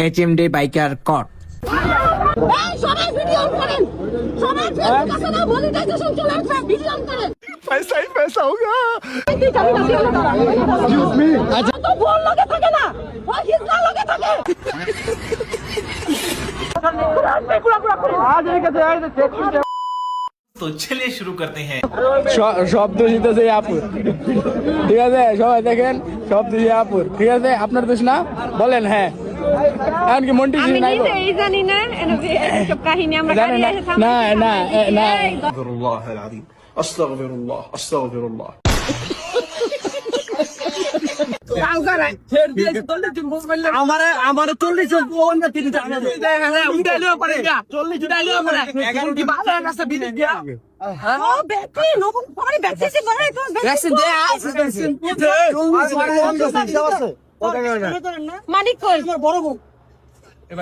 HMD biker caught. সবাই video করেন, সবাই ফেসবুক আছে না মনিটাইজেশন চলে আসছে, ভিডিও করেন। पैसा ही पैसा होगा। এক্সকিউজ মি, আচ্ছা তো বল লগে থাকে না, ও হিজলা লগে থাকে। तो चलिए शुरू करते हैं। শব্দ জিতেছে আপুর, ঠিক আছে সবাই দেখেন, শব্দ আপুর, ঠিক আছে আপনার দোষ না বলেন। হ্যাঁ এমনকি মন্টি নাই জানি না এসব কাহিনী আমরা জানেন না? না না না استغفر الله العظيم، استغفر الله، استغفر الله। আমার 40 জন বোন না 30 জন উঠাইলেও পারে 40 উঠাইলেও পারে 11 কি ভালো আছে বিদেশ দিয়া ও বেটি নতুন পরে ব্যাকসিসি করে তো ভ্যাকসিন দে ভ্যাকসিন মানিক কই বড় বউ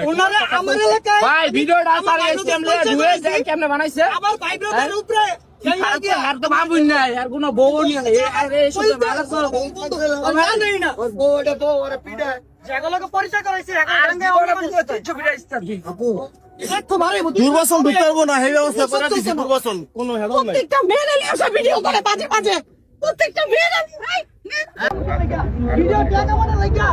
ওনারা আমার এলাকায় ভাই ভিডিওটা সারা এসএম লে দুয়ে যায় কেমনে বানাইছে আমার ভাই ব্রাদারের উপরে আর তো ভাবুন না আর কোনো বউ নিয়ে আরে শুধু ভালো করে নেই না বউটা বউ আর পিডা যেগুলোকে পরিচয় করাইছে আগে ওরা ছবিটা স্টার্ট দি আপু এত ভারী দুর্বাসন ঢুকতে পারবো না, এই ব্যবস্থা করে দিছি। দুর্বাসন কোনো হেডাল নাই। প্রত্যেকটা মেয়ের নিয়ে এসে ভিডিও করে বাজে বাজে, প্রত্যেকটা মেয়ের ভিডিও টাকা মানে লাগা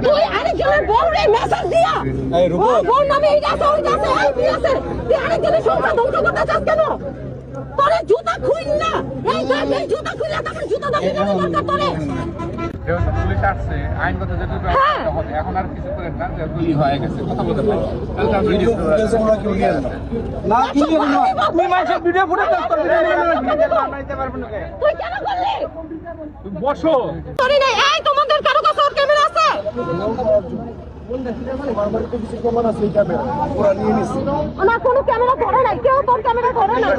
তুই আরেকজনের বউরে মেসেজ দিয়া এই রূপক। ও বউ নামে এই আছে ওই আছে এই বি আছে তুই আরেকজনের সংসার ধ্বংস করতে চাস কেন? তোরে জুতা খুইন না, এই দেখ এই জুতা খুইলা তারপর জুতা দাবি করা দরকার তোরে। যেহেতু পুলিশ আসছে আইনগত যেটুকু হ্যাঁ। হবে, এখন আর কিছু করেন না, যেহেতু হয়ে গেছে কথা বলতে পারি কালকে আমি ভিডিও না কি হবে না, তুই মাইসে ভিডিও ফুটেজ বানাইতে পারবো না তুই কেন করলি? বসো। তোরে নাই এই তোমাদের কারো কাছে ওর ক্যামেরা আছে? না কোনো ক্যামেরা ধরে নাই, কেউ তোর ক্যামেরা ধরে নাই।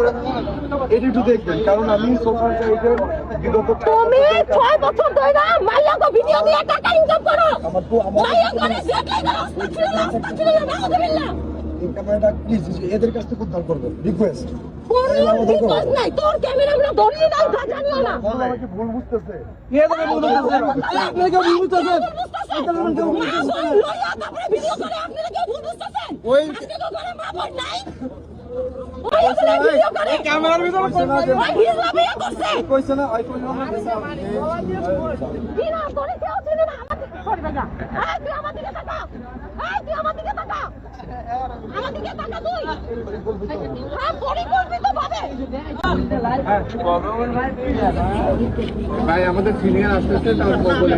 এটি একটু দেখবেন, কারণ আমি সোশ্যাল সাইটের বিগত তুমি 6 বছর ধরে মাইয়াকে ভিডিও দিয়ে টাকা ইনকাম করো। মাইয়া করে সেটাই করো, আস্তাগফিরুল্লাহ নাউযুবিল্লাহ। এই ক্যামেরাটা প্লিজ এদের কাছ থেকে উদ্ধার করবেন, রিকোয়েস্ট। কোনো রিকোয়েস্ট নাই, তোর ক্যামেরা আমরা ধরিয়ে দাও, জানিও না। আমাকে ভুল বুঝতেছে। কে তোকে বলতে আপনাকে ভুল বুঝতেছেন লইয়া তারপরে ভিডিও করে আপনারা কেউ ভুল বুঝতেছেন? ওই আজকে তো করে মা বোন নাই। ওই আসলে ভিডিও করে ক্যামেরার ভিতরে ওই হিজলা বিয়ে করছে। কইছে না আই কই না বিনা করে কেউ চিনে না, আমার দিকে করবে না। এই তুই আমার দিকে তাকা, এই তুই আমার দিকে তাকা, আমার দিকে তাকা তুই। হ্যাঁ পরিকল্পিত ভাবে ভাই আমাদের সিনিয়র আসতেছে, তারপর বলে